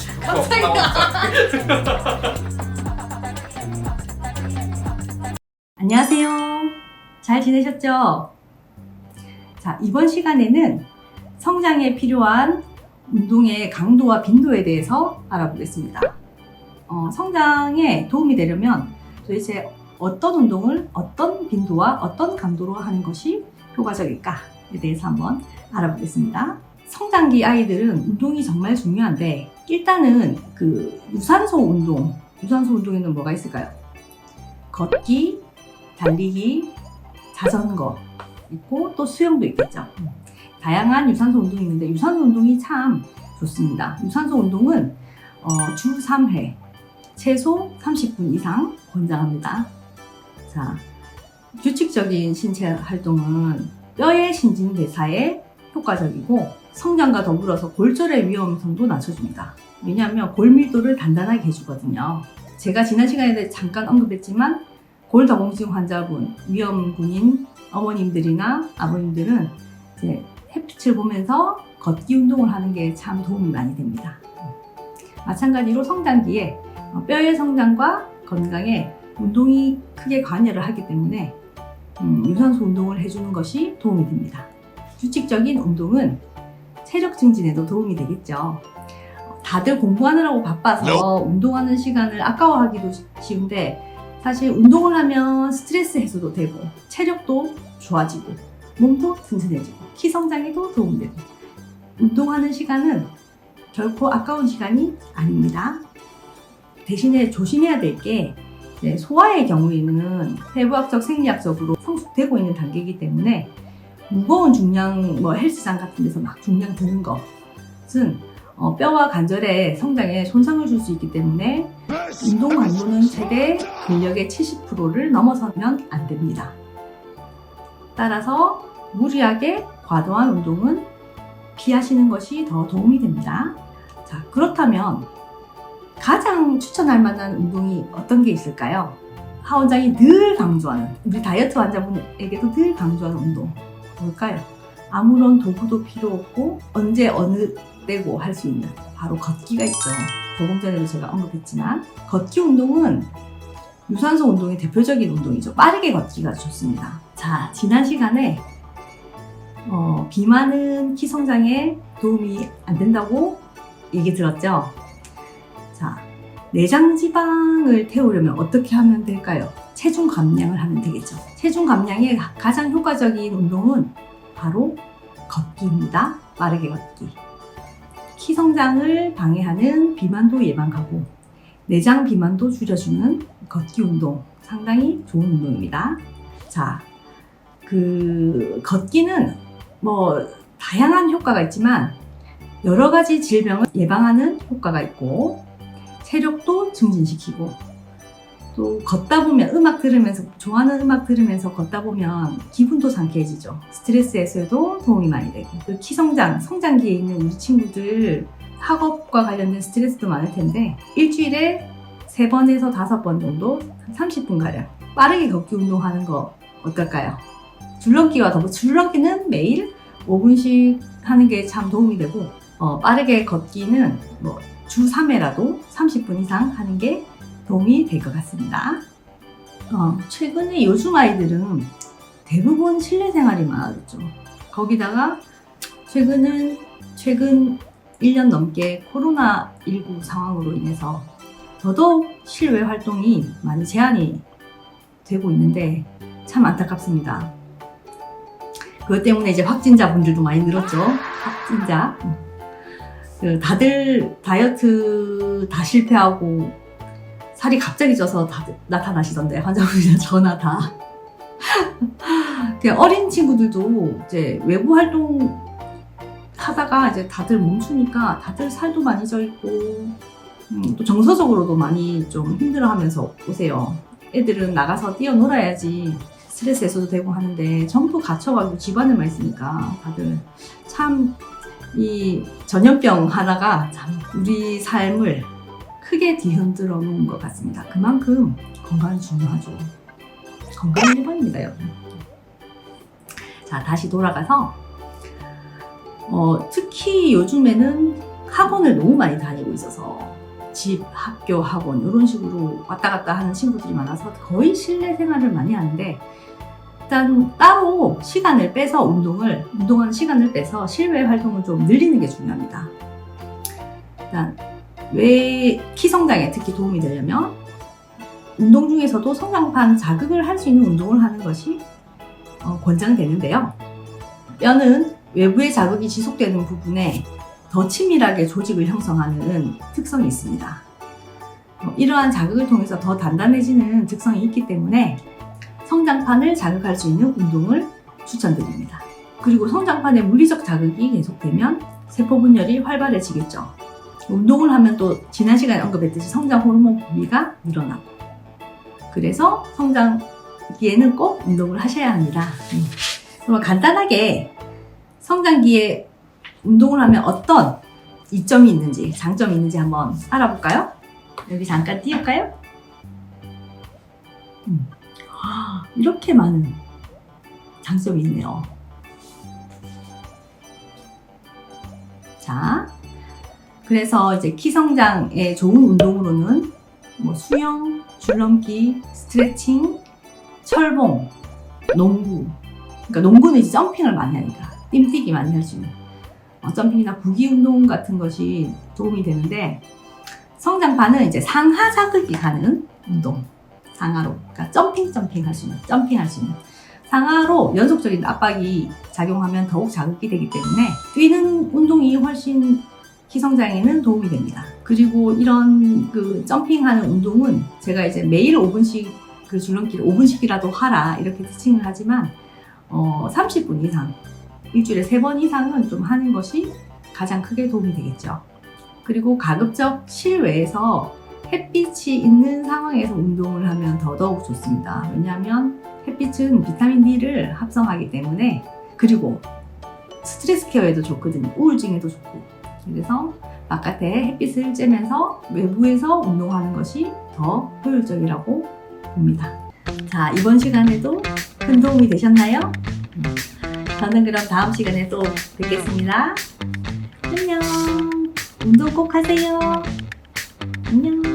갑자기. 안녕하세요. 잘 지내셨죠? 자, 이번 시간에는 성장에 필요한 운동의 강도와 빈도에 대해서 알아보겠습니다. 성장에 도움이 되려면 도대체 어떤 운동을 어떤 빈도와 어떤 강도로 하는 것이 효과적일까에 대해서 한번 알아보겠습니다. 성장기 아이들은 운동이 정말 중요한데 일단은 그 유산소 운동에는 뭐가 있을까요? 걷기, 달리기, 자전거 있고 또 수영도 있겠죠. 다양한 유산소 운동이 있는데 유산소 운동이 참 좋습니다. 유산소 운동은 주 3회 최소 30분 이상 권장합니다. 자, 규칙적인 신체 활동은 뼈의 신진대사에 효과적이고 성장과 더불어서 골절의 위험성도 낮춰줍니다. 왜냐하면 골밀도를 단단하게 해주거든요. 제가 지난 시간에 잠깐 언급했지만 골다공증 환자분, 위험군인 어머님들이나 아버님들은 이제 햇빛을 보면서 걷기 운동을 하는 게 참 도움이 많이 됩니다. 마찬가지로 성장기에 뼈의 성장과 건강에 운동이 크게 관여를 하기 때문에 유산소 운동을 해주는 것이 도움이 됩니다. 규칙적인 운동은 체력 증진에도 도움이 되겠죠. 다들 공부하느라고 바빠서 운동하는 시간을 아까워하기도 쉬운데 사실 운동을 하면 스트레스 해소도 되고 체력도 좋아지고 몸도 튼튼해지고 키 성장에도 도움이 되고 운동하는 시간은 결코 아까운 시간이 아닙니다. 대신에 조심해야 될 게 소아의 경우에는 해부학적 생리학적으로 성숙되고 있는 단계이기 때문에 무거운 중량 헬스장 같은 데서 막 중량 드는 것은 뼈와 관절의 성장에 손상을 줄 수 있기 때문에 운동 강도는 최대 근력의 70%를 넘어서면 안 됩니다. 따라서 무리하게 과도한 운동은 피하시는 것이 더 도움이 됩니다. 자, 그렇다면 가장 추천할 만한 운동이 어떤 게 있을까요? 하 원장이 늘 강조하는, 우리 다이어트 환자분에게도 늘 강조하는 운동 뭘까요? 아무런 도구도 필요 없고 언제 어느 때고 할 수 있는 바로 걷기가 있죠. 조금 전에도 제가 언급했지만 걷기 운동은 유산소 운동의 대표적인 운동이죠. 빠르게 걷기가 좋습니다. 자, 지난 시간에 비만은 키 성장에 도움이 안 된다고 얘기 들었죠? 자, 내장 지방을 태우려면 어떻게 하면 될까요? 체중 감량을 하면 되겠죠. 체중 감량에 가장 효과적인 운동은 바로 걷기입니다. 빠르게 걷기. 키 성장을 방해하는 비만도 예방하고 내장 비만도 줄여주는 걷기 운동 상당히 좋은 운동입니다. 자, 그 걷기는 다양한 효과가 있지만 여러 가지 질병을 예방하는 효과가 있고 체력도 증진시키고 또 걷다 보면 좋아하는 음악 들으면서 걷다 보면 기분도 상쾌해지죠. 스트레스 해소에도 도움이 많이 되고 그 성장기에 있는 우리 친구들 학업과 관련된 스트레스도 많을 텐데 일주일에 3번에서 5번 정도 30분가량 빠르게 걷기 운동하는 거 어떨까요? 줄넘기는 매일 5분씩 하는 게 참 도움이 되고 빠르게 걷기는 주 3회라도 30분 이상 하는 게 도움이 될 것 같습니다. 최근에 요즘 아이들은 대부분 실내 생활이 많아졌죠. 거기다가 최근 1년 넘게 코로나19 상황으로 인해서 더더욱 실외 활동이 많이 제한이 되고 있는데 참 안타깝습니다. 그것 때문에 이제 확진자분들도 많이 늘었죠. 다들 다이어트 다 실패하고 살이 갑자기 쪄서 다들 나타나시던데 환자분이나 저나 다. 어린 친구들도 이제 외부 활동 하다가 이제 다들 멈추니까 다들 살도 많이 쪄 있고 또 정서적으로도 많이 좀 힘들어하면서 오세요. 애들은 나가서 뛰어놀아야지 스트레스 해소도 되고 하는데 전부 갇혀가지고 집안에만 있으니까 다들 참 이 전염병 하나가 참 우리 삶을 크게 뒤흔들어 놓은 것 같습니다. 그만큼 건강이 중요하죠. 건강이 1번입니다, 여러분. 자, 다시 돌아가서 특히 요즘에는 학원을 너무 많이 다니고 있어서 집, 학교, 학원 이런 식으로 왔다 갔다 하는 친구들이 많아서 거의 실내 생활을 많이 하는데 일단 따로 시간을 빼서 운동하는 시간을 빼서 실외 활동을 좀 늘리는 게 중요합니다. 일단 왜 키 성장에 특히 도움이 되려면 운동 중에서도 성장판 자극을 할 수 있는 운동을 하는 것이 권장되는데요. 뼈는 외부의 자극이 지속되는 부분에 더 치밀하게 조직을 형성하는 특성이 있습니다. 이러한 자극을 통해서 더 단단해지는 특성이 있기 때문에 성장판을 자극할 수 있는 운동을 추천드립니다. 그리고 성장판의 물리적 자극이 계속되면 세포 분열이 활발해지겠죠. 운동을 하면 또 지난 시간에 언급했듯이 성장 호르몬 분비가 늘어나고 그래서 성장기에는 꼭 운동을 하셔야 합니다. 그럼 간단하게 성장기에 운동을 하면 어떤 이점이 있는지 장점이 있는지 한번 알아볼까요? 여기 잠깐 띄울까요? 이렇게 많은 장점이 있네요. 자, 그래서 이제 키 성장에 좋은 운동으로는 뭐 수영, 줄넘기, 스트레칭, 철봉, 농구. 그러니까 농구는 이제 점핑을 많이 하니까 뜀뛰기 많이 할 수 있는 점핑이나 구기 운동 같은 것이 도움이 되는데 성장판은 이제 상하 자극이 가는 운동. 상하로, 그러니까 점핑 할 수 있는 상하로 연속적인 압박이 작용하면 더욱 자극이 되기 때문에 뛰는 운동이 훨씬 키 성장에는 도움이 됩니다. 그리고 이런 그 점핑하는 운동은 제가 이제 매일 5분씩 그 줄넘기를 5분씩이라도 하라 이렇게 지칭을 하지만 30분 이상 일주일에 3번 이상은 좀 하는 것이 가장 크게 도움이 되겠죠. 그리고 가급적 실외에서 햇빛이 있는 상황에서 운동을 하면 더더욱 좋습니다. 왜냐하면 햇빛은 비타민 D를 합성하기 때문에 그리고 스트레스 케어에도 좋거든요. 우울증에도 좋고. 그래서 바깥에 햇빛을 쬐면서 외부에서 운동하는 것이 더 효율적이라고 봅니다. 자, 이번 시간에도 큰 도움이 되셨나요? 저는 그럼 다음 시간에 또 뵙겠습니다. 안녕. 운동 꼭 하세요. 안녕.